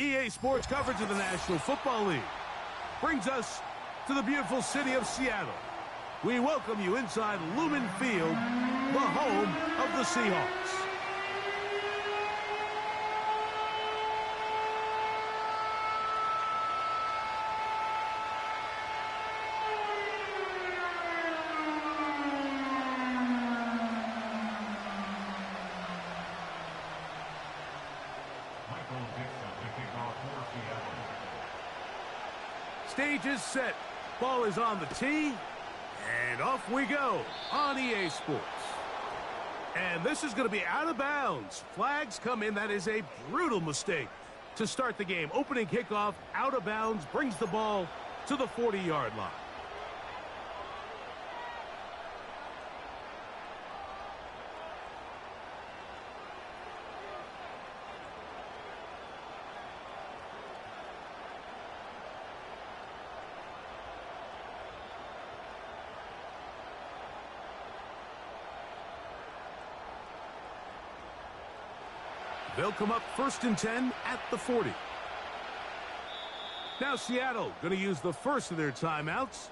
EA Sports coverage of the National Football League brings us to the beautiful city of Seattle. We welcome you inside Lumen Field, the home of the Seahawks. Stage is set. Ball is on the tee. And off we go on EA Sports. And this is going to be out of bounds. Flags come in. That is a brutal mistake to start the game. Opening kickoff, out of bounds, brings the ball to the 40-yard line. They'll come up 1st and 10 at the 40. Now Seattle going to use the first of their timeouts.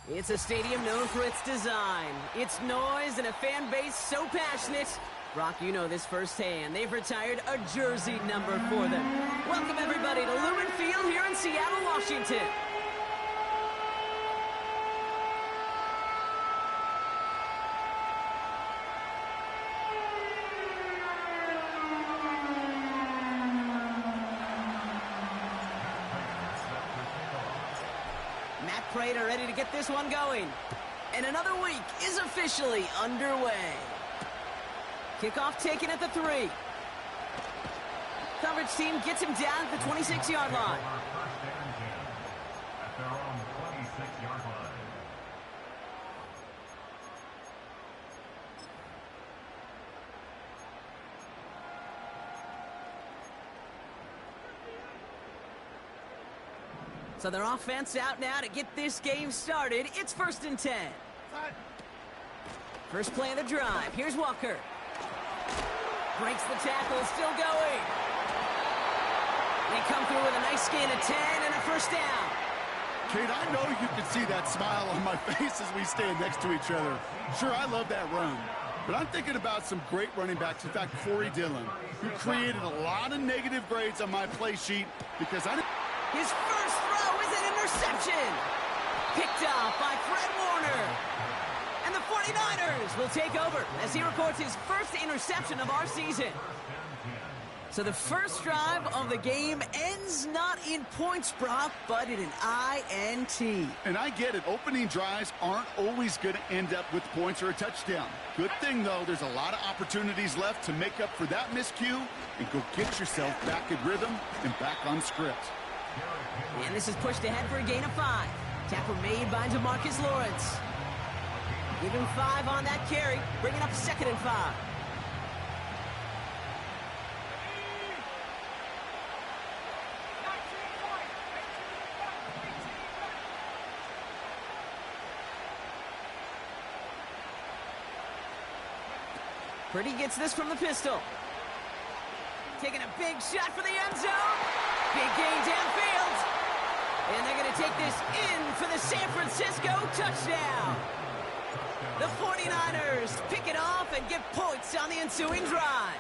It's a stadium known for its design, its noise, and a fan base so passionate. Brock, you know this firsthand. They've retired a jersey number for them. Welcome, everybody, to Lumen Field here in Seattle, Washington. Prater ready to get this one going. And another week is officially underway. Kickoff taken at the 3. Coverage team gets him down at the 26-yard line. So their offense out now to get this game started. It's 1st and 10. First play of the drive. Here's Walker. Breaks the tackle, still going. They come through with a nice gain of 10 and a first down. Kate, I know you can see that smile on my face as we stand next to each other. Sure, I love that run. But I'm thinking about some great running backs. In fact, Corey Dillon, who created a lot of negative grades on my play sheet because I... His first throw is an interception. Picked off by Fred Warner. And the 49ers will take over as he records his first interception of our season. So the first drive of the game ends not in points, Brock, but in an INT. And I get it. Opening drives aren't always going to end up with points or a touchdown. Good thing, though, there's a lot of opportunities left to make up for that miscue and go get yourself back in rhythm and back on script. And this is pushed ahead for a gain of 5. Tackle made by DeMarcus Lawrence. Give him 5 on that carry, bringing up 2nd and 5. Purdy gets this from the pistol. Taking a big shot for the end zone. Big gain downfield. And they're going to take this in for the San Francisco touchdown. The 49ers pick it off and get points on the ensuing drive.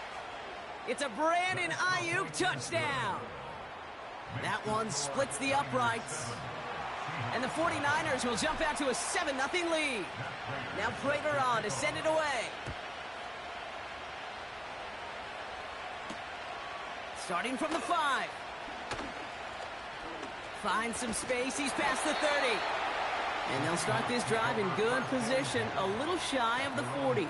It's a Brandon Ayuk touchdown. That one splits the uprights. And the 49ers will jump out to a 7-0 lead. Now Prater on to send it away. Starting from the 5. Finds some space. He's past the 30. And they'll start this drive in good position, a little shy of the 40.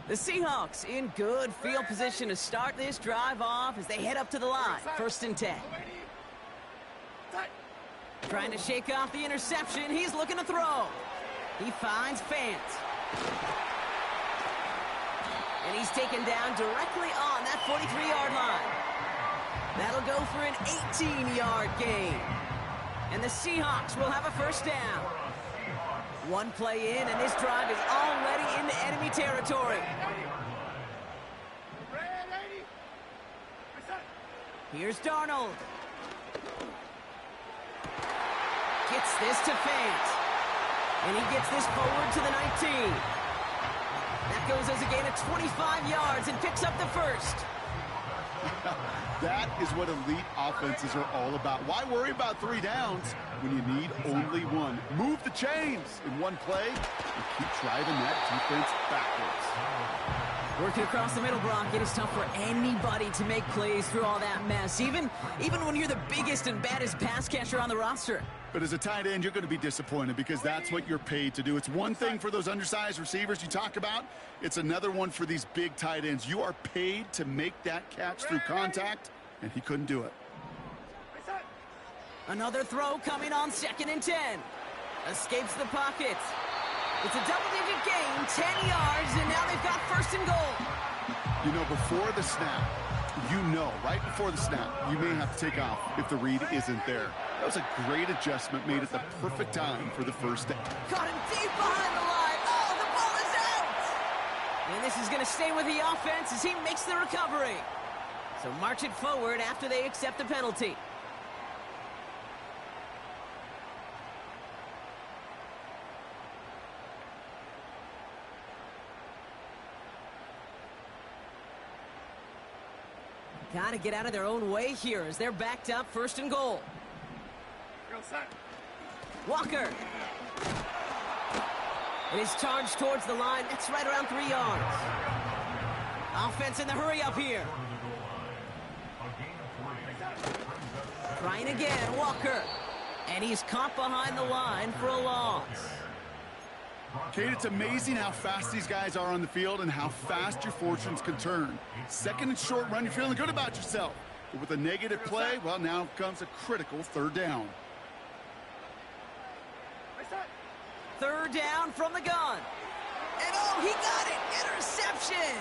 The Seahawks in good field position to start this drive off as they head up to the line. 1st and 10. Trying to shake off the interception. He's looking to throw. He finds Fant. And he's taken down directly on that 43-yard line. That'll go for an 18-yard gain. And the Seahawks will have a first down. One play in, and this drive is already into enemy territory. Here's Darnold. Gets this to Fant. And he gets this forward to the 19. That goes as a gain of 25 yards and picks up the first. That is what elite offenses are all about. Why worry about 3 downs when you need only 1? Move the chains in one play and keep driving that defense backwards. Working across the middle, Brock, it is tough for anybody to make plays through all that mess, even when you're the biggest and baddest pass catcher on the roster. But as a tight end, you're going to be disappointed because that's what you're paid to do. It's one thing for those undersized receivers you talk about. It's another one for these big tight ends. You are paid to make that catch through contact, and he couldn't do it. Another throw coming on 2nd and 10. Escapes the pocket. It's a double-digit gain, 10 yards, and now they've got 1st and goal. You know, before the snap, right before the snap, you may have to take off if the read isn't there. That was a great adjustment made at the perfect time for the first down. Caught him deep behind the line. Oh, the ball is out! And this is going to stay with the offense as he makes the recovery. So march it forward after they accept the penalty. Got to get out of their own way here as they're backed up 1st and goal. Walker. It is charged towards the line. That's right around 3 yards. Offense in the hurry up here. Trying again, Walker. And he's caught behind the line for a loss. Kate, it's amazing how fast these guys are on the field and how fast your fortunes can turn. Second and short run, you're feeling good about yourself. But with a negative play, well, now comes a critical third down. Third down from the gun. And oh, he got it! Interception!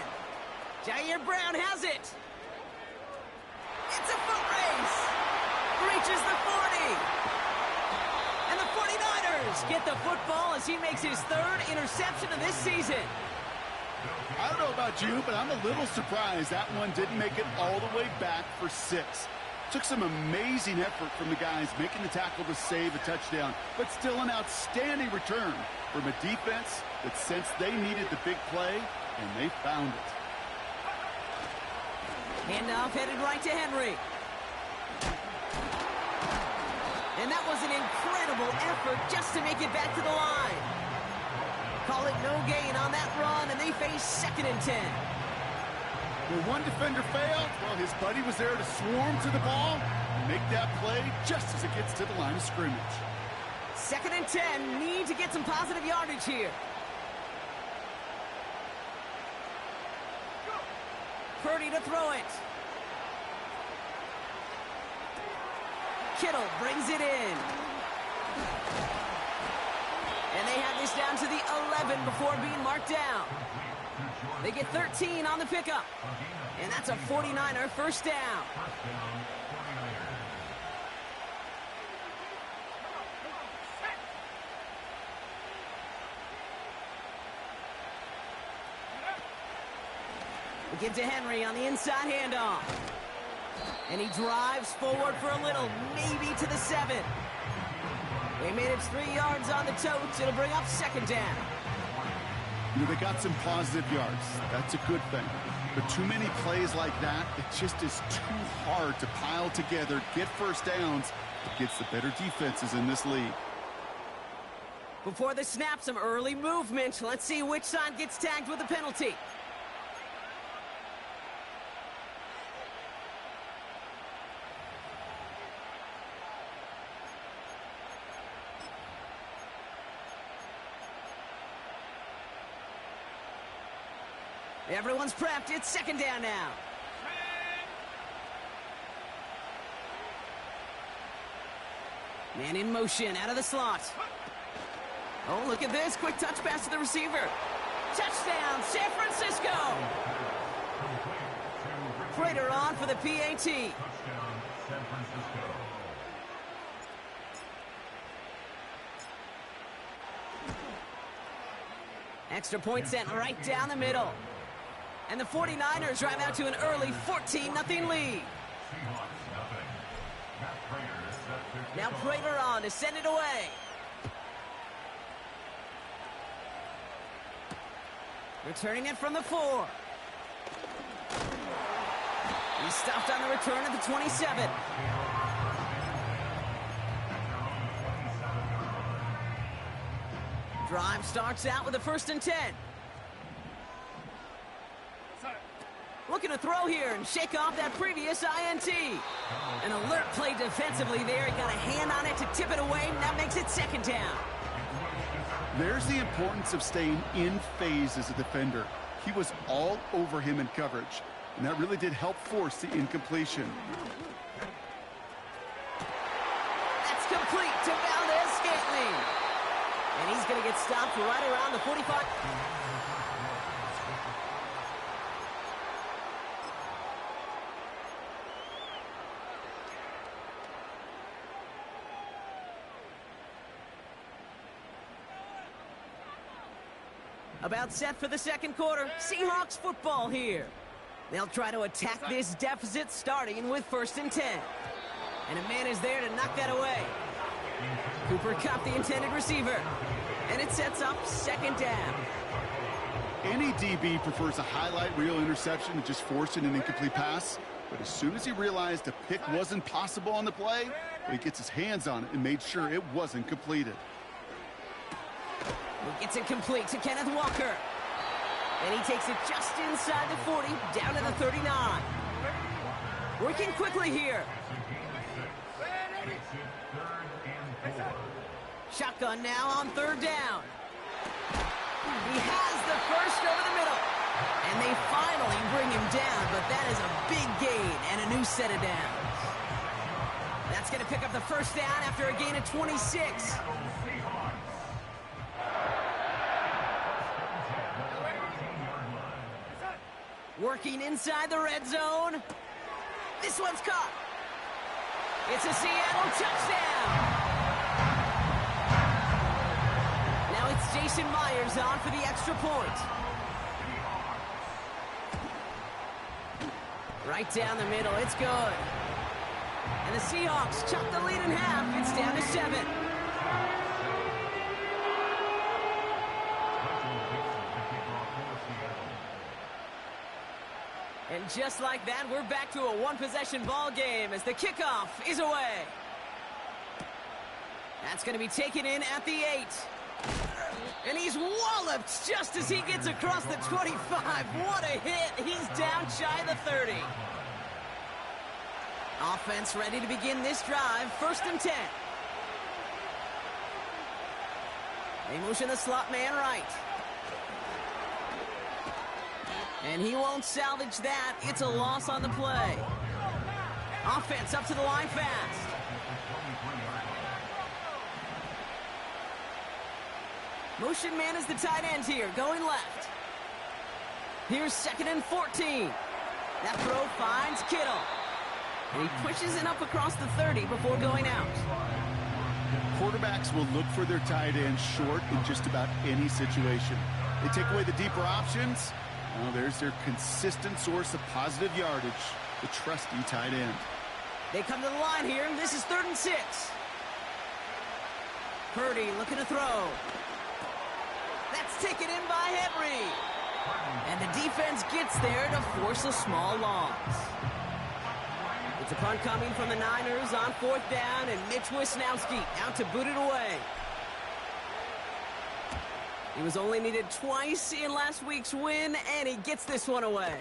Jair Brown has it. It's a foot race. Reaches the 40. And the 49ers get the football as he makes his third interception of this season. I don't know about you, but I'm a little surprised that one didn't make it all the way back for 6. Took some amazing effort from the guys making the tackle to save a touchdown, but still an outstanding return from a defense that sensed they needed the big play, and they found it. Handoff headed right to Henry. And that was an incredible effort just to make it back to the line. Call it no gain on that run, and they face 2nd and 10. Where one defender failed, well, his buddy was there to swarm to the ball and make that play just as it gets to the line of scrimmage. 2nd and 10, need to get some positive yardage here. Purdy to throw it. Kittle brings it in. And they have this down to the 11 before being marked down. They get 13 on the pickup. And that's a 49er first down. We get to Henry on the inside handoff. And he drives forward for a little, maybe to the 7. They made it 3 yards on the totes. It'll bring up 2nd down. You know, they got some positive yards. That's a good thing. But too many plays like that, it just is too hard to pile together, get first downs against the better defenses in this league. Before the snap, some early movement. Let's see which side gets tagged with a penalty. Everyone's prepped. It's 2nd down now. Man in motion out of the slot. Oh, look at this. Quick touch pass to the receiver. Touchdown, San Francisco. Prater on for the PAT. Extra point sent right down the middle. And the 49ers drive out to an early 14-0 lead. Now Prater on to send it away. Returning it from the 4. He's stopped on the return at the 27. Drive starts out with a 1st and 10. Looking to throw here and shake off that previous INT. An alert play defensively there. He got a hand on it to tip it away, and that makes it 2nd down. There's the importance of staying in phase as a defender. He was all over him in coverage, and that really did help force the incompletion. That's complete to Valdez-Scantling. And he's going to get stopped right around the 45. About set for the 2nd quarter. Seahawks football here. They'll try to attack this deficit starting with 1st and 10. And a man is there to knock that away. Cooper Kupp, the intended receiver. And it sets up 2nd down. Any DB prefers a highlight reel interception to just forcing an incomplete pass. But as soon as he realized a pick wasn't possible on the play, he gets his hands on it and made sure it wasn't completed. He gets it complete to Kenneth Walker. And he takes it just inside the 40, down to the 39. Working quickly here. Shotgun now on third down. He has the first over the middle. And they finally bring him down, but that is a big gain and a new set of downs. That's going to pick up the first down after a gain of 26. Working inside the red zone. This one's caught. It's a Seattle touchdown. Now it's Jason Myers on for the extra point. Right down the middle, it's good. And the Seahawks chop the lead in half. It's down to 7. And just like that, we're back to a one-possession ball game as the kickoff is away. That's going to be taken in at the 8. And he's walloped just as he gets across the 25. What a hit. He's down shy of the 30. Offense ready to begin this drive. 1st and 10. They motion the slot man right. And he won't salvage that. It's a loss on the play. Offense up to the line fast. Motion man is the tight end here, going left. Here's 2nd and 14. That throw finds Kittle. And he pushes it up across the 30 before going out. Quarterbacks will look for their tight end short in just about any situation. They take away the deeper options. Well, there's their consistent source of positive yardage, the trusty tight end. They come to the line here. This is 3rd and 6. Purdy looking to throw. That's taken in by Henry. And the defense gets there to force a small loss. It's a punt coming from the Niners on 4th down, and Mitch Wisnowski out to boot it away. He was only needed twice in last week's win, and he gets this one away.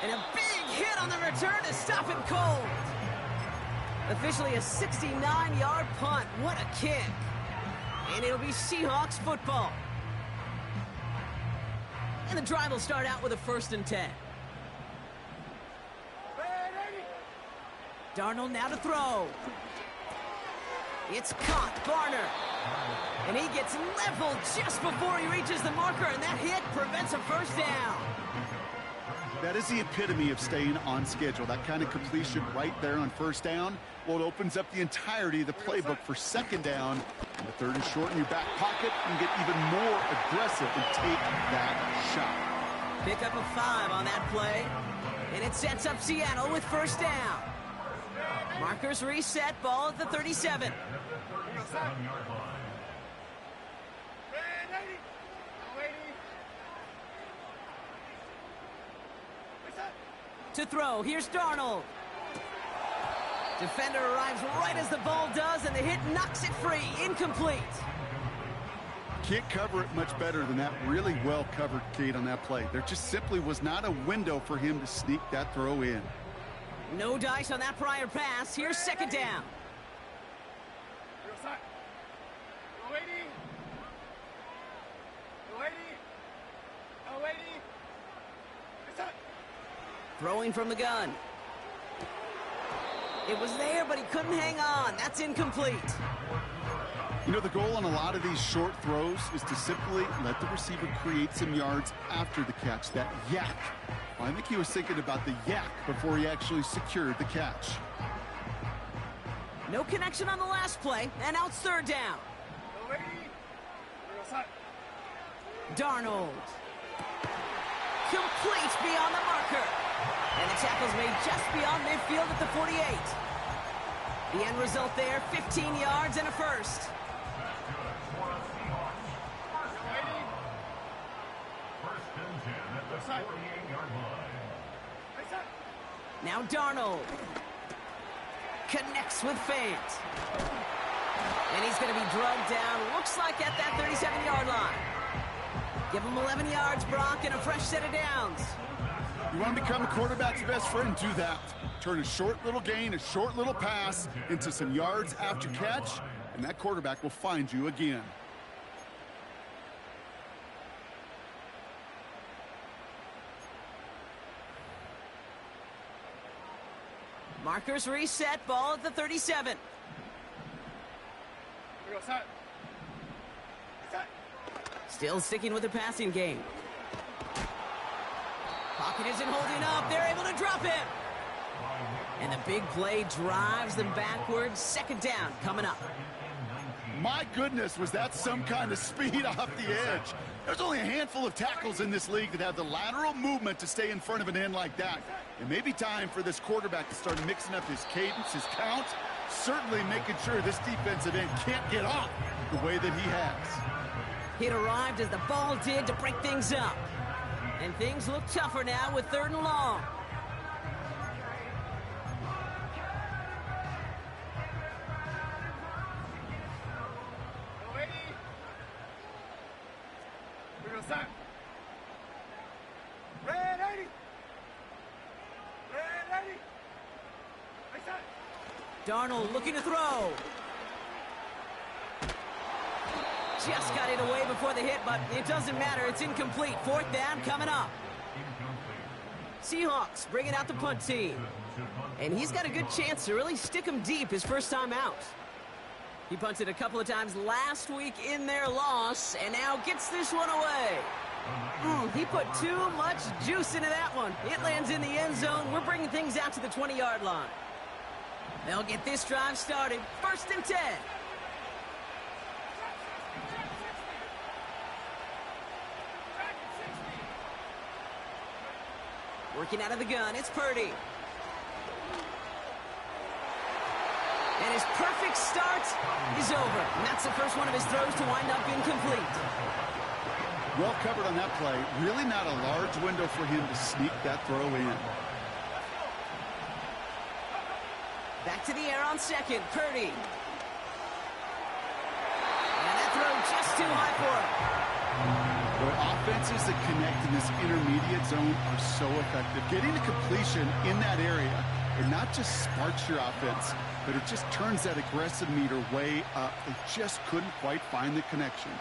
And a big hit on the return to stop him cold. Officially a 69-yard punt. What a kick. And it'll be Seahawks football. And the drive will start out with a 1st and 10. Darnold now to throw. It's caught, Garner. And he gets leveled just before he reaches the marker, and that hit prevents a first down. That is the epitome of staying on schedule. That kind of completion right there on 1st down. Well, it opens up the entirety of the playbook for 2nd down. And the 3rd is short in your back pocket. You can get even more aggressive and take that shot. Pick up a 5 on that play. And it sets up Seattle with 1st down. Markers reset, ball at the 37. To throw, here's Darnold. Defender arrives right as the ball does, and the hit knocks it free. Incomplete. Can't cover it much better than that really well-covered gate on that play. There just simply was not a window for him to sneak that throw in. No dice on that prior pass. Here's 2nd down. Throwing from the gun. It was there, but he couldn't hang on. That's incomplete. You know, the goal on a lot of these short throws is to simply let the receiver create some yards after the catch, that yak. Well, I think he was thinking about the yak before he actually secured the catch. No connection on the last play, and now it's 3rd down. Darnold. Complete beyond the marker. And the tackle's made just beyond midfield at the 48. The end result there, 15 yards and a first. Now Darnold connects with Fant. And he's going to be drugged down, looks like at that 37-yard line. Give him 11 yards, Brock, and a fresh set of downs. You want to become a quarterback's best friend, do that. Turn a short little gain, a short little pass into some yards after catch, and that quarterback will find you again. Markers reset, ball at the 37. Still sticking with the passing game. Pocket isn't holding up. They're able to drop him. And the big play drives them backwards. Second down coming up. My goodness, was that some kind of speed off the edge. There's only a handful of tackles in this league that have the lateral movement to stay in front of an end like that. It may be time for this quarterback to start mixing up his cadence, his count, certainly making sure this defensive end can't get off the way that he has. It arrived as the ball did to break things up. And things look tougher now with 3rd and long. Darnold looking to throw. Just got it away before the hit, but it doesn't matter. It's incomplete. 4th down coming up. Seahawks bringing out the punt team. And he's got a good chance to really stick him deep his first time out. He punted a couple of times last week in their loss, and now gets this one away. He put too much juice into that one. It lands in the end zone. We're bringing things out to the 20-yard line. They'll get this drive started. 1st and 10. Working out of the gun, it's Purdy. And his perfect start is over. And that's the first one of his throws to wind up incomplete. Well covered on that play. Really not a large window for him to sneak that throw in. Back to the air on 2nd, Purdy. And that throw just too high for him. Boy, offenses that connect in this intermediate zone are so effective. Getting the completion in that area, it not just sparks your offense, but it just turns that aggressive meter way up. They just couldn't quite find the connection.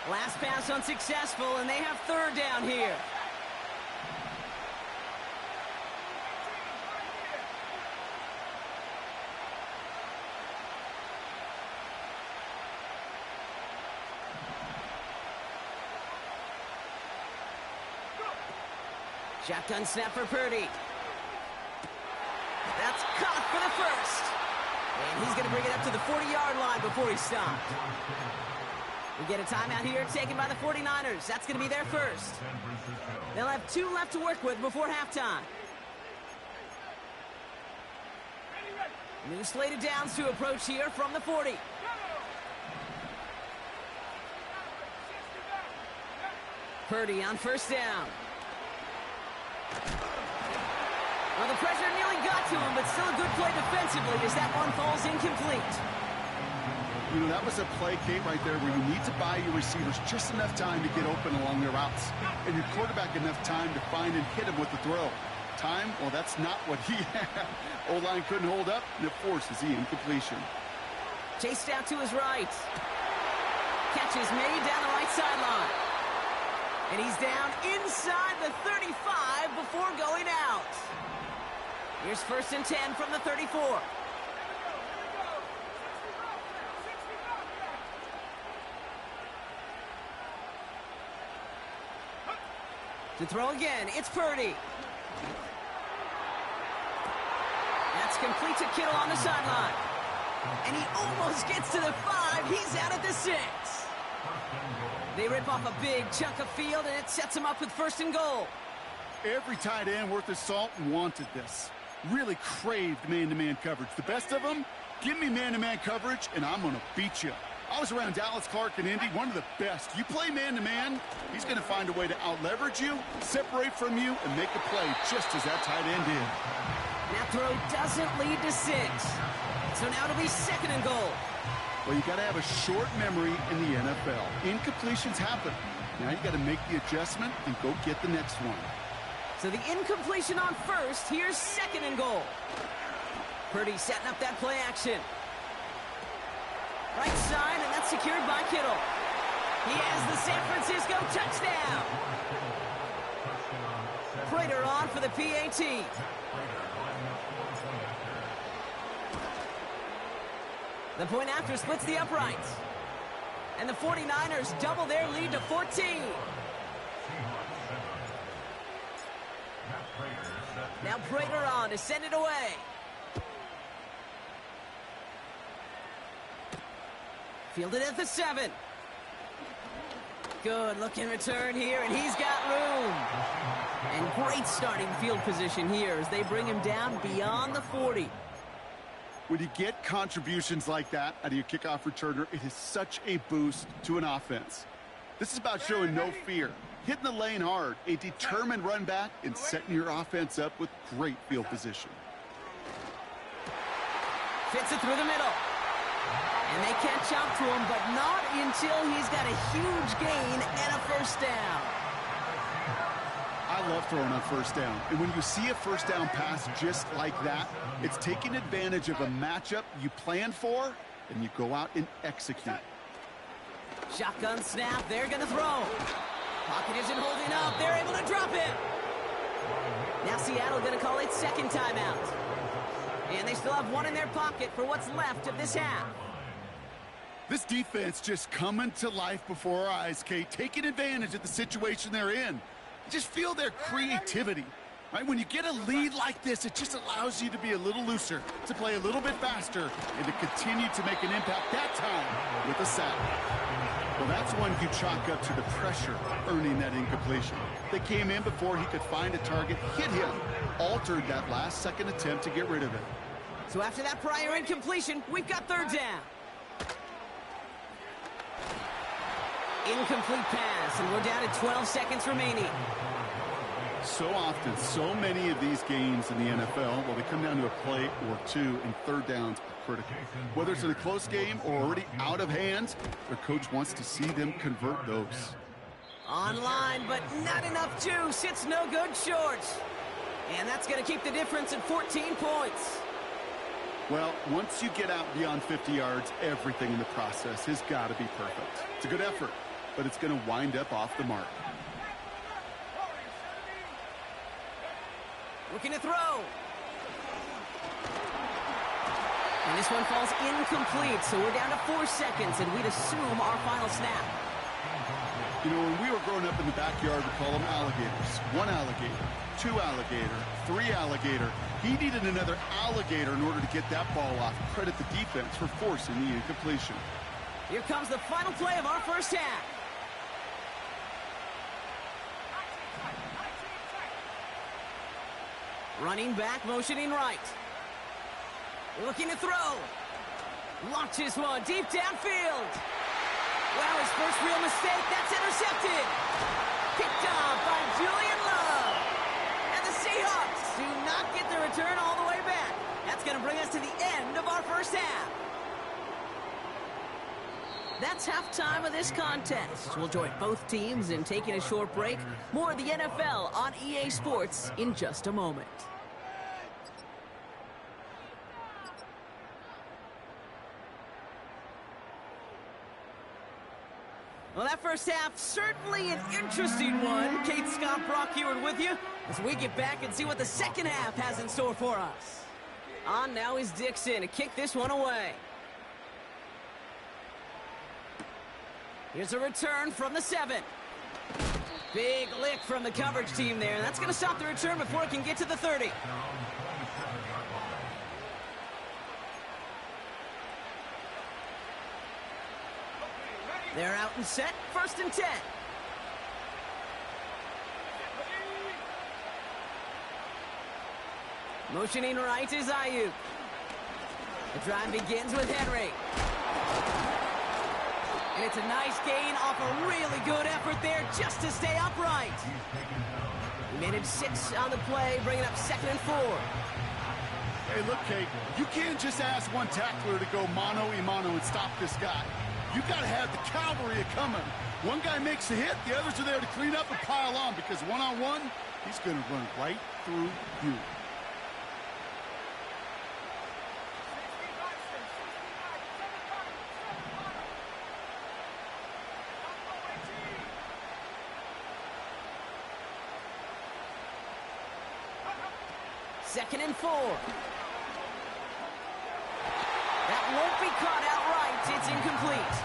Last pass unsuccessful, and they have 3rd down here. Shotgun snap for Purdy. That's caught for the first. And he's going to bring it up to the 40-yard line before he stopped. We get a timeout here taken by the 49ers. That's going to be their first. They'll have 2 left to work with before halftime. New slate of downs to approach here from the 40. Purdy on 1st down. Well, the pressure nearly got to him, but still a good play defensively as that one falls incomplete. You know, that was a play, Kate, right there where you need to buy your receivers just enough time to get open along their routes, and your quarterback enough time to find and hit him with the throw. Time, well, that's not what he had. O-line couldn't hold up, and it forces the incompletion. Chased out to his right. Catch is made down the right sideline. And he's down inside the 35 before going out. Here's 1st and 10 from the 34. To throw again, it's Purdy. That's complete to Kittle on the sideline. And he almost gets to the 5. He's out at the 6. They rip off a big chunk of field, and it sets him up with 1st and goal. Every tight end worth his salt wanted this. Really craved man-to-man coverage. The best of them, give me man-to-man coverage, and I'm going to beat you. I was around Dallas Clark and Indy, one of the best. You play man-to-man, he's going to find a way to out-leverage you, separate from you, and make a play just as that tight end did. That throw doesn't lead to 6. So now it'll be 2nd and goal. Well, you got to have a short memory in the NFL. Incompletions happen. Now you got to make the adjustment and go get the next one. So the incompletion on first. Here's second and goal. Purdy setting up that play action. Right side, and that's secured by Kittle. He has the San Francisco touchdown. Prater on for the PAT. The point after splits the uprights. And the 49ers double their lead to 14. Now Prater on to send it away. Fielded at the 7. Good looking return here, and he's got room. And great starting field position here as they bring him down beyond the 40. When you get contributions like that out of your kickoff returner, it is such a boost to an offense. This is about showing no fear, hitting the lane hard, a determined run back, and setting your offense up with great field position. Fits it through the middle. And they catch up to him, but not until he's got a huge gain and a first down. I love throwing on first down. And when you see a first down pass just like that, it's taking advantage of a matchup you plan for, and you go out and execute. Shotgun snap. They're going to throw. Pocket isn't holding up. They're able to drop it. Now Seattle going to call it second timeout. And they still have one in their pocket for what's left of this half. This defense just coming to life before our eyes, Kate, taking advantage of the situation they're in. Just feel their creativity. Right? When you get a lead like this, it just allows you to be a little looser, to play a little bit faster, and to continue to make an impact that time with a sack. Well, that's one you chalk up to the pressure earning that incompletion. They came in before he could find a target, hit him, altered that last-second attempt to get rid of it. So after that prior incompletion, we've got third down. Incomplete pass, and we're down to 12 seconds remaining. So often, so many of these games in the NFL, well, they come down to a play or two, and third downs are critical. Whether it's in a close game or already out of hands, their coach wants to see them convert those. Online, but not enough juice. It's no good short. And that's going to keep the difference at 14 points. Well, once you get out beyond 50 yards, everything in the process has got to be perfect. It's a good effort, but it's going to wind up off the mark. Looking to throw. And this one falls incomplete, so we're down to 4 seconds, and we'd assume our final snap. You know, when we were growing up in the backyard, we call them alligators. 1 alligator, 2 alligator, 3 alligator. He needed another alligator in order to get that ball off. Credit the defense for forcing the incompletion. Here comes the final play of our first half. Running back, motioning right. Looking to throw. Launches one deep downfield. Wow, his first real mistake. That's intercepted. Picked off by Julian Love. And the Seahawks do not get the return all the way back. That's going to bring us to the end of our first half. That's halftime of this contest. We'll join both teams in taking a short break. More of the NFL on EA Sports in just a moment. Well, that first half, certainly an interesting one. Kate, Scott, Brock Heward with you as we get back and see what the second half has in store for us. On now is Dixon to kick this one away. Here's a return from the 7. Big lick from the coverage team there. That's going to stop the return before it can get to the 30. They're out and set. 1st and 10. Motioning right is Ayuk. The drive begins with Henry. And it's a nice gain off a really good effort there just to stay upright. He made it 6 on the play, bringing up 2nd and 4. Hey, look, Kate, you can't just ask one tackler to go mano-a-mano and stop this guy. You got to have the cavalry coming. One guy makes a hit, the others are there to clean up and pile on, because one-on-one, he's going to run right through you. Second and 4. That won't be caught outright. It's incomplete.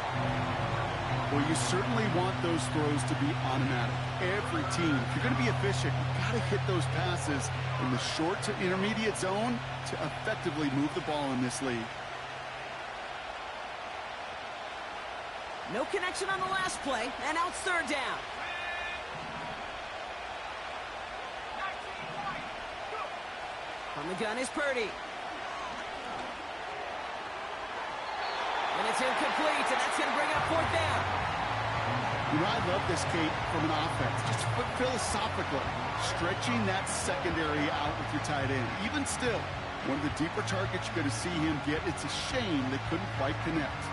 Well, you certainly want those throws to be automatic. Every team, if you're going to be efficient, you've got to hit those passes in the short to intermediate zone to effectively move the ball in this league. No connection on the last play, and now it's third down. From the gun is Purdy. And it's incomplete, and that's going to bring up fourth down. You know, I love this, Kate, from an offense. Just philosophically, stretching that secondary out with your tight end. Even still, one of the deeper targets you're going to see him get. It's a shame they couldn't quite connect.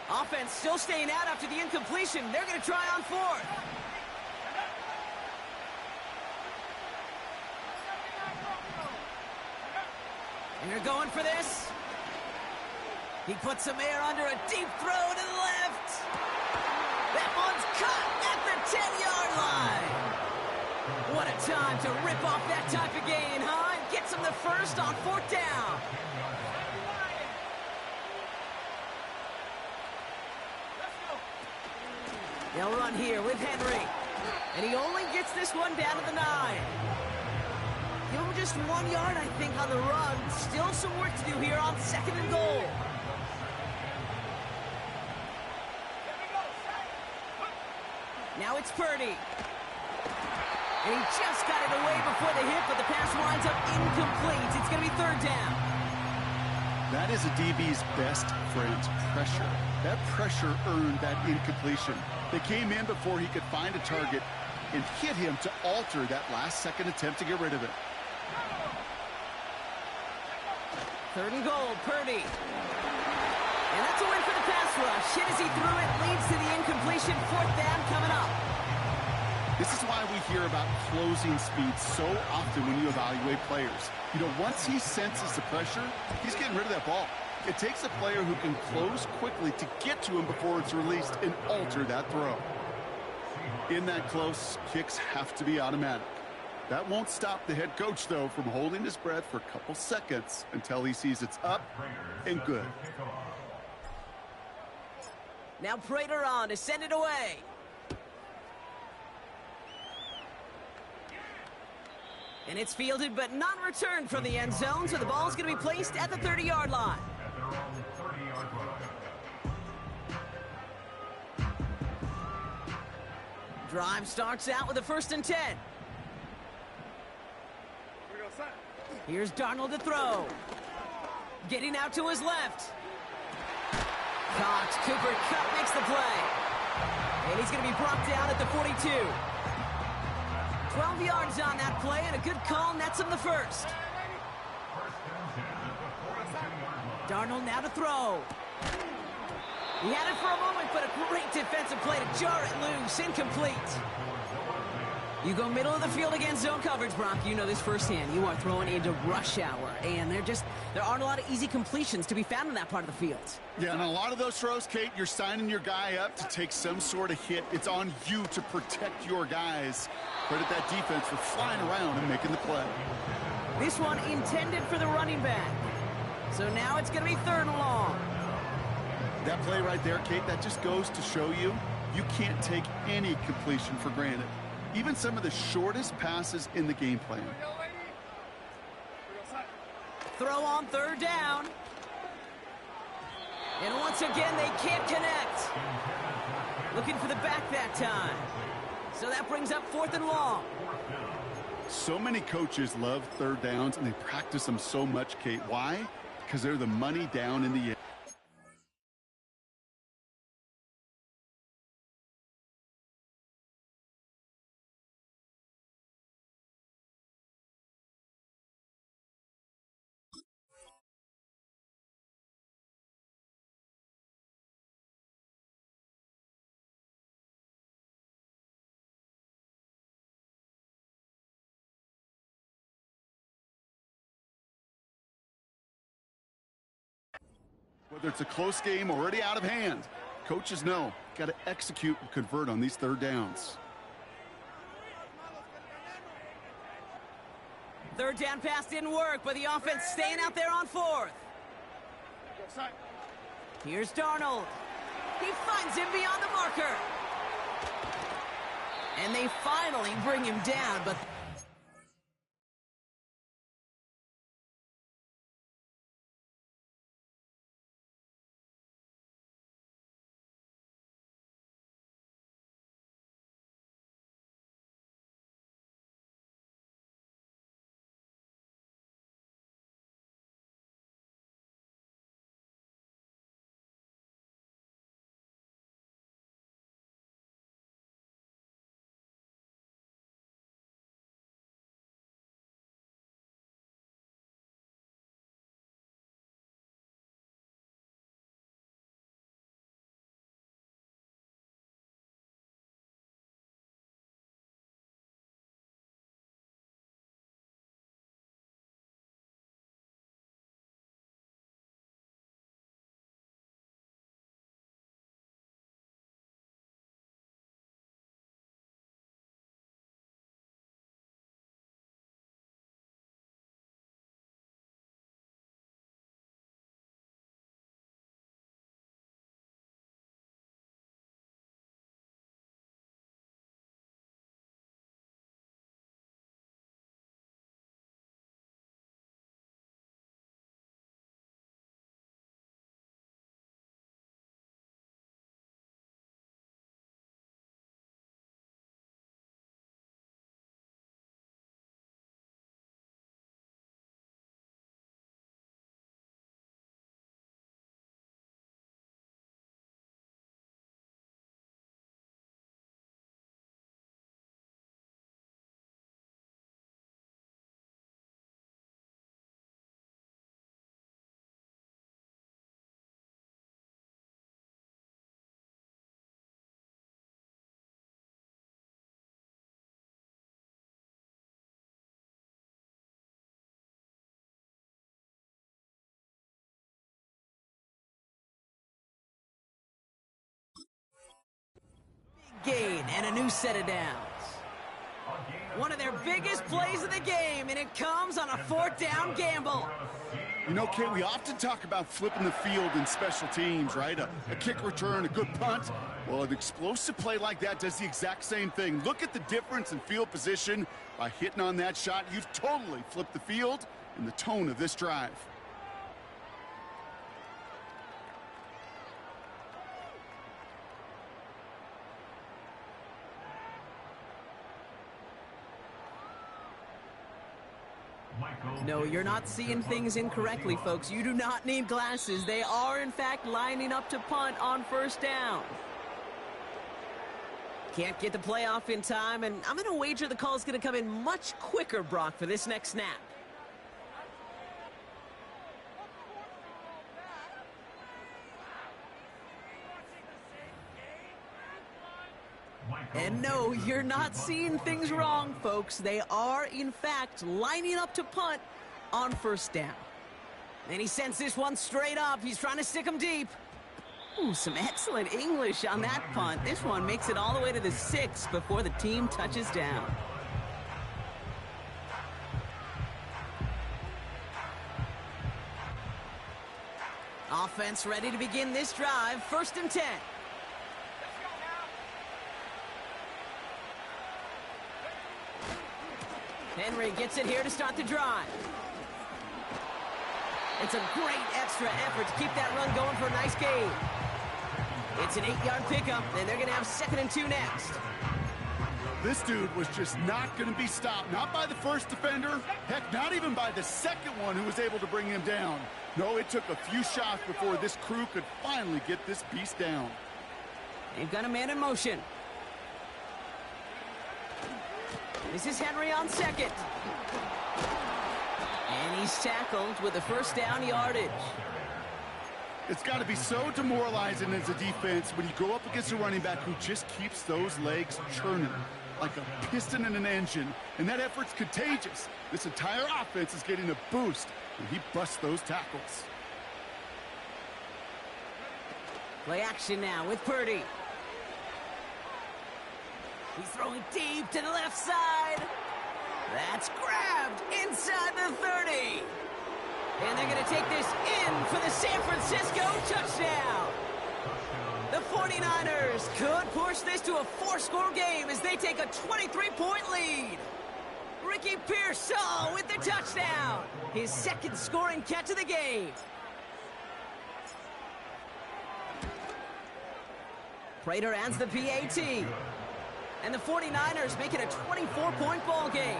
Offense still staying out after the incompletion. They're going to try on fourth. And they're going for this. He puts some air under a deep throw to the left. That one's caught at the 10-yard line. What a time to rip off that type of gain, huh? And gets him the first on fourth down. They'll run here with Henry. And he only gets this one down to the 9. Give him just 1 yard, I think, on the run. Still some work to do here on second and goal. Now it's Purdy. And he just got it away before the hit, but the pass winds up incomplete. It's going to be third down. That is a DB's best friend, pressure. That pressure earned that incompletion. They came in before he could find a target and hit him to alter that last-second attempt to get rid of it. Third and goal, Purdy. And that's a win for the pass rush. Hit as he threw it, leads to the incompletion. Fourth down coming up. This is why we hear about closing speed so often when you evaluate players. You know, once he senses the pressure, he's getting rid of that ball. It takes a player who can close quickly to get to him before it's released and alter that throw. In that close, kicks have to be automatic. That won't stop the head coach, though, from holding his breath for a couple seconds until he sees it's up and good. Now Prater on to send it away. And it's fielded but not returned from the end zone, so the ball's going to be placed at the 30-yard line. Drive starts out with a 1st and 10. Here's Darnold to throw. Getting out to his left. Cox, Cooper Kupp makes the play. And he's going to be brought down at the 42. 12 yards on that play, and a good call nets him the first. Darnold now to throw. He had it for a moment, but a great defensive play to jar it loose. Incomplete. You go middle of the field against zone coverage, Brock. You know this firsthand. You are throwing into rush hour, and there aren't a lot of easy completions to be found in that part of the field. Yeah, and a lot of those throws, Kate, you're signing your guy up to take some sort of hit. It's on you to protect your guys. Credit that defense for flying around and making the play. This one intended for the running back. So now it's going to be 3rd and long. That play right there, Kate, that just goes to show you can't take any completion for granted. Even some of the shortest passes in the game plan. Throw on 3rd down. And once again, they can't connect. Looking for the back that time. So that brings up 4th and long. So many coaches love third downs, and they practice them so much, Kate. Why? Because they're the money down in the end. Whether it's a close game or already out of hand, coaches know got to execute and convert on these third downs. 3rd down pass didn't work, but the offense staying out there on 4th. Here's Darnold. He finds him beyond the marker. And they finally bring him down, but... gain and a new set of downs. One of their biggest plays of the game, and it comes on a 4th down gamble. You know, Kate, we often talk about flipping the field in special teams, right? A kick return, a good punt. Well, an explosive play like that does the exact same thing. Look at the difference in field position. By hitting on that shot, you've totally flipped the field and the tone of this drive. No, you're not seeing things incorrectly, folks. You do not need glasses. They are, in fact, lining up to punt on 1st down. Can't get the play off in time, and I'm going to wager the call is going to come in much quicker, Brock, for this next snap. And no, you're not seeing things wrong, folks. They are, in fact, lining up to punt on 1st down. And he sends this one straight up. He's trying to stick him deep. Ooh, some excellent English on that punt. This one makes it all the way to the 6 before the team touches down. Offense ready to begin this drive. 1st and 10. Henry gets it here to start the drive. It's a great extra effort to keep that run going for a nice gain. It's an 8-yard pickup, and they're going to have 2nd and 2 next. This dude was just not going to be stopped. Not by the first defender. Heck, not even by the second one who was able to bring him down. No, it took a few shots before this crew could finally get this beast down. They've got a man in motion. This is Henry on 2nd. And he's tackled with the first down yardage. It's got to be so demoralizing as a defense when you go up against a running back who just keeps those legs churning like a piston in an engine, and that effort's contagious. This entire offense is getting a boost when he busts those tackles. Play action now with Purdy. He's throwing deep to the left side. That's grabbed inside the 30. And they're going to take this in for the San Francisco touchdown. The 49ers could push this to a 4-score game as they take a 23-point lead. Ricky Pearsall with the touchdown. His 2nd scoring catch of the game. Prater adds the PAT. And the 49ers make it a 24-point ball game.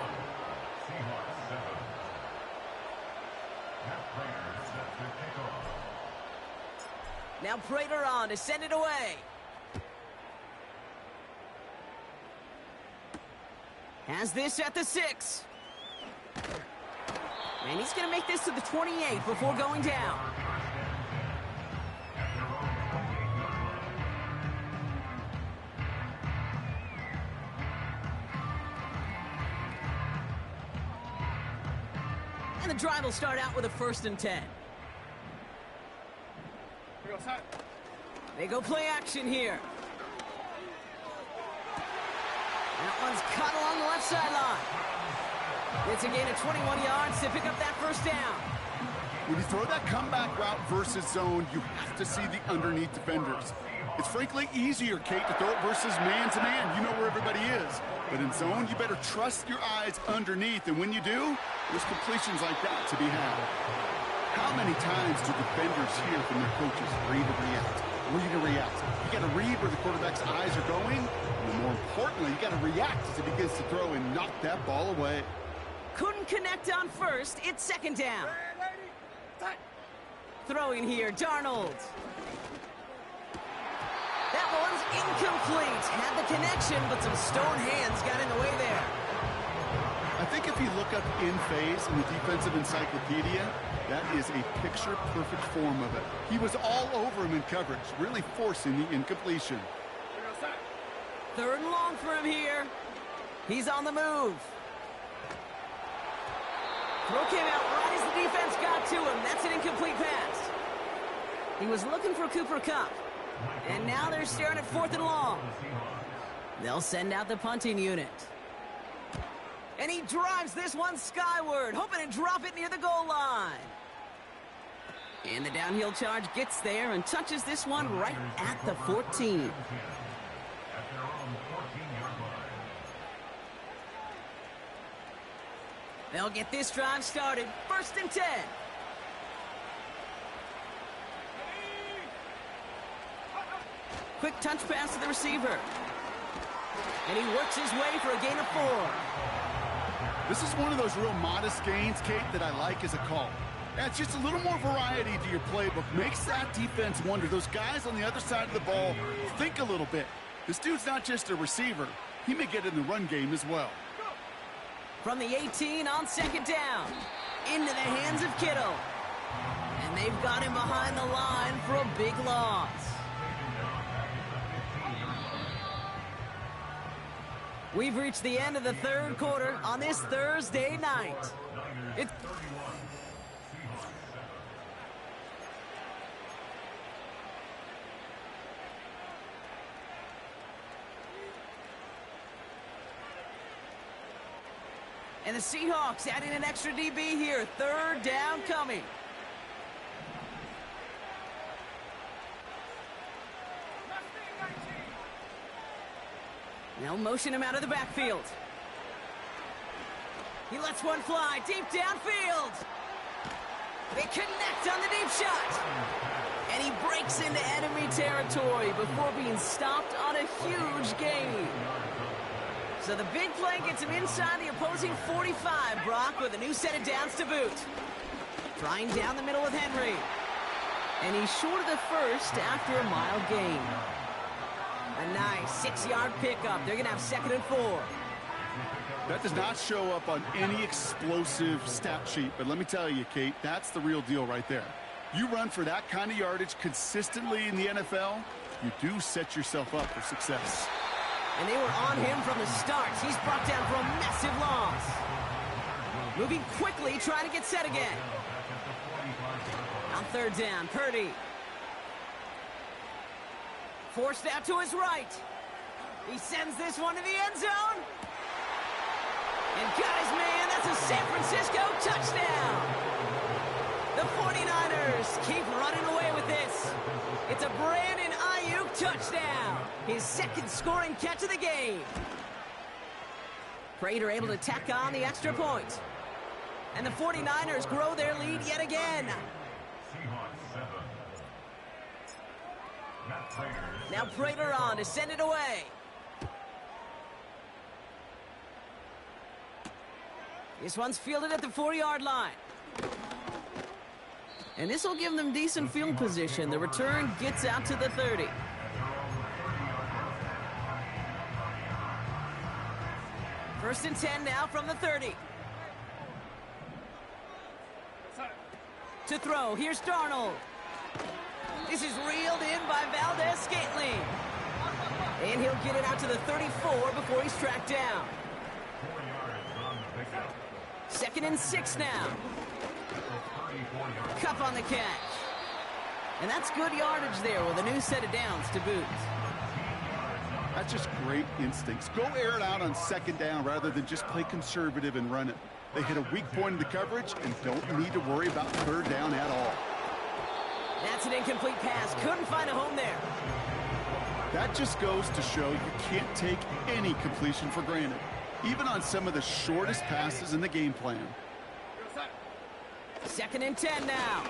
Now Prater on to send it away. Has this at the 6. And he's going to make this to the 28 before going down. And the drive will start out with a 1st and 10. They go play action here. That one's cut along the left sideline. It's a gain of 21 yards to pick up that first down. When you throw that comeback route versus zone, you have to see the underneath defenders. It's frankly easier, Kate, to throw it versus man-to-man. You know where everybody is. But in zone, you better trust your eyes underneath. And when you do, there's completions like that to be had. How many times do defenders hear from their coaches, read and react, read and react? You got to read where the quarterback's eyes are going, and more importantly, you got to react as he begins to throw and knock that ball away. Couldn't connect on 1st. It's 2nd down. Throwing here, Darnold. That one's incomplete. Had the connection, but some stone hands got in the way there. I think if you look up in phase in the defensive encyclopedia, that is a picture-perfect form of it. He was all over him in coverage, really forcing the incompletion. 3rd and long for him here. He's on the move. Throw came out right as the defense got to him. That's an incomplete pass. He was looking for Cooper Kupp. And now they're staring at 4th and long. They'll send out the punting unit. And he drives this one skyward, hoping to drop it near the goal line. And the downhill charge gets there and touches this one right at the 14. They'll get this drive started. 1st and 10. Quick touch pass to the receiver. And he works his way for a gain of 4. This is one of those real modest gains, Kate, that I like as a call. Adds just a little more variety to your playbook. Makes that defense wonder. Those guys on the other side of the ball think a little bit. This dude's not just a receiver. He may get in the run game as well. From the 18 on 2nd down. Into the hands of Kittle. And they've got him behind the line for a big loss. We've reached the end of the 3rd quarter on this Thursday night. And the Seahawks adding an extra DB here. 3rd down coming. They'll motion him out of the backfield. He lets one fly deep downfield. They connect on the deep shot. And he breaks into enemy territory before being stopped on a huge gain. So the big play gets him inside the opposing 45, Brock, with a new set of downs to boot. Trying down the middle with Henry. And he's short of the first after a mile gain. A nice 6-yard pickup. They're going to have 2nd and 4. That does not show up on any explosive stat sheet, but let me tell you, Kate, that's the real deal right there. You run for that kind of yardage consistently in the NFL, you do set yourself up for success. And they were on him from the start. He's brought down for a massive loss. Moving quickly, trying to get set again. On 3rd down, Purdy. Forced out to his right. He sends this one to the end zone. And got his man. That's a San Francisco touchdown. The 49ers keep running away with this. It's a Brandon Ayuk touchdown. His 2nd scoring catch of the game. Prater able to tack on the extra point. And the 49ers grow their lead yet again. Now Prater on to send it away. This one's fielded at the 4-yard line. And this will give them decent field position. The return gets out to the 30. First and 10 now from the 30. To throw, here's Darnold. This is reeled in by Valdez-Scantling. And he'll get it out to the 34 before he's tracked down. 2nd and 6 now. Cup on the catch. And that's good yardage there with a new set of downs to boot. That's just great instincts. Go air it out on 2nd down rather than just play conservative and run it. They hit a weak point in the coverage and don't need to worry about 3rd down at all. That's an incomplete pass. Couldn't find a home there. That just goes to show you can't take any completion for granted, even on some of the shortest passes in the game plan. 2nd and 10 now.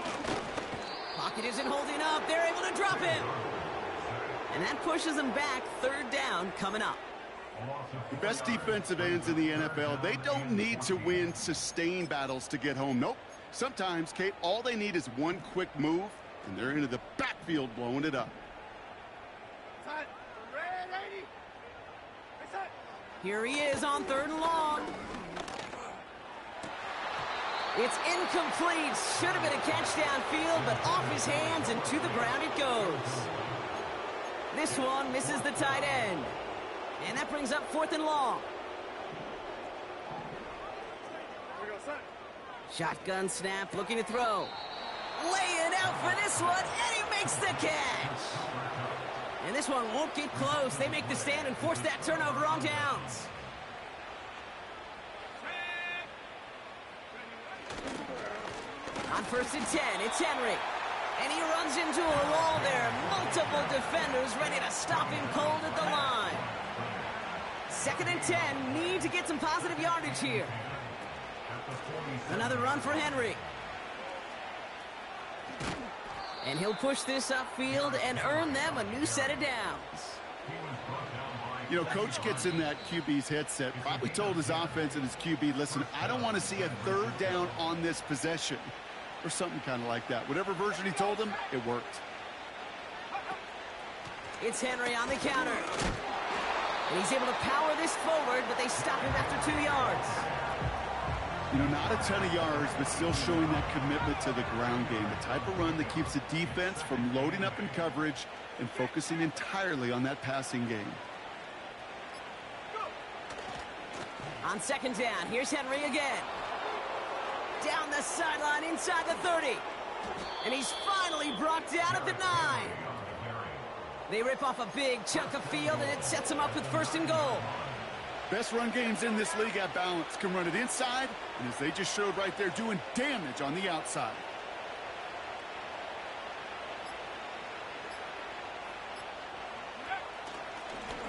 Pocket isn't holding up. They're able to drop him. And that pushes them back. 3rd down coming up. The best defensive ends in the NFL, they don't need to win sustained battles to get home. Nope. Sometimes, Kate, all they need is one quick move, and they're into the backfield blowing it up. Here he is on 3rd and long. It's incomplete. Should have been a catch downfield, but off his hands and to the ground it goes. This one misses the tight end. And that brings up 4th and long. Shotgun snap, looking to throw. Laying out for this one, and he makes the catch. And this one won't get close. They make the stand and force that turnover on downs. On 1st and 10, it's Henry. And he runs into a wall there. Multiple defenders ready to stop him cold at the line. 2nd and 10, need to get some positive yardage here. Another run for Henry. And he'll push this upfield and earn them a new set of downs. You know, Coach gets in that QB's headset, probably told his offense and his QB, listen, I don't want to see a 3rd down on this possession. Or something kind of like that. Whatever version he told him, it worked. It's Henry on the counter. And he's able to power this forward, but they stop him after 2 yards. You know, not a ton of yards, but still showing that commitment to the ground game. The type of run that keeps the defense from loading up in coverage and focusing entirely on that passing game. On 2nd down, here's Henry again. Down the sideline inside the 30. And he's finally brought down at the 9. They rip off a big chunk of field, and it sets them up with 1st and goal. Best run games in this league at balance. Can run it inside, and as they just showed right there, doing damage on the outside.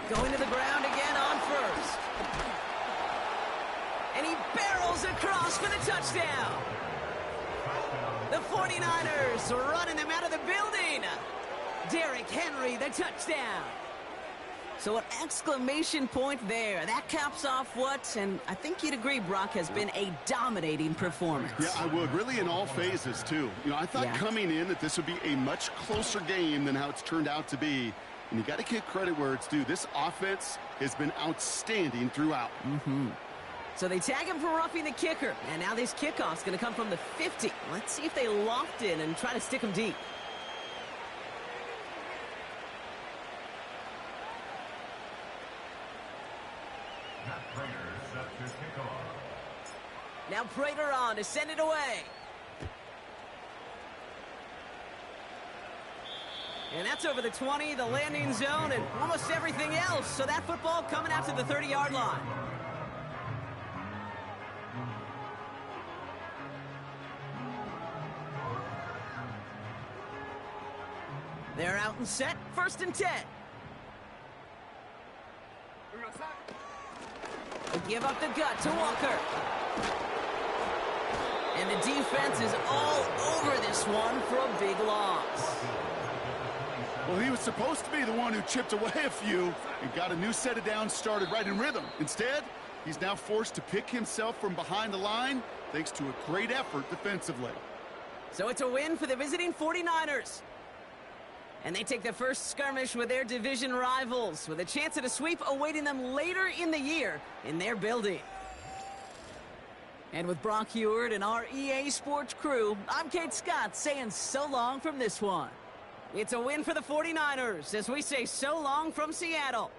Going to the ground again on 1st. And he barrels across for the touchdown. The 49ers running them out of the building. Derrick Henry, the touchdown. So an exclamation point there. That caps off what, and I think you'd agree, Brock, has been a dominating performance. Yeah, I would. Really in all phases, too. You know, I thought coming in that this would be a much closer game than how it's turned out to be. And you got to give credit where it's due. This offense has been outstanding throughout. So they tag him for roughing the kicker. And now this kickoff's going to come from the 50. Let's see if they loft in and try to stick him deep. Now Prater on to send it away. And that's over the 20, the landing zone, and almost everything else. So that football coming out to the 30-yard line. They're out and set, 1st and 10. They give up the gut to Walker. And the defense is all over this one for a big loss. Well, he was supposed to be the one who chipped away a few and got a new set of downs started right in rhythm. Instead, he's now forced to pick himself from behind the line thanks to a great effort defensively. So it's a win for the visiting 49ers. And they take the first skirmish with their division rivals with a chance at a sweep awaiting them later in the year in their building. And with Brock Heward and our EA Sports crew, I'm Kate Scott saying so long from this one. It's a win for the 49ers as we say so long from Seattle.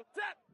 Set.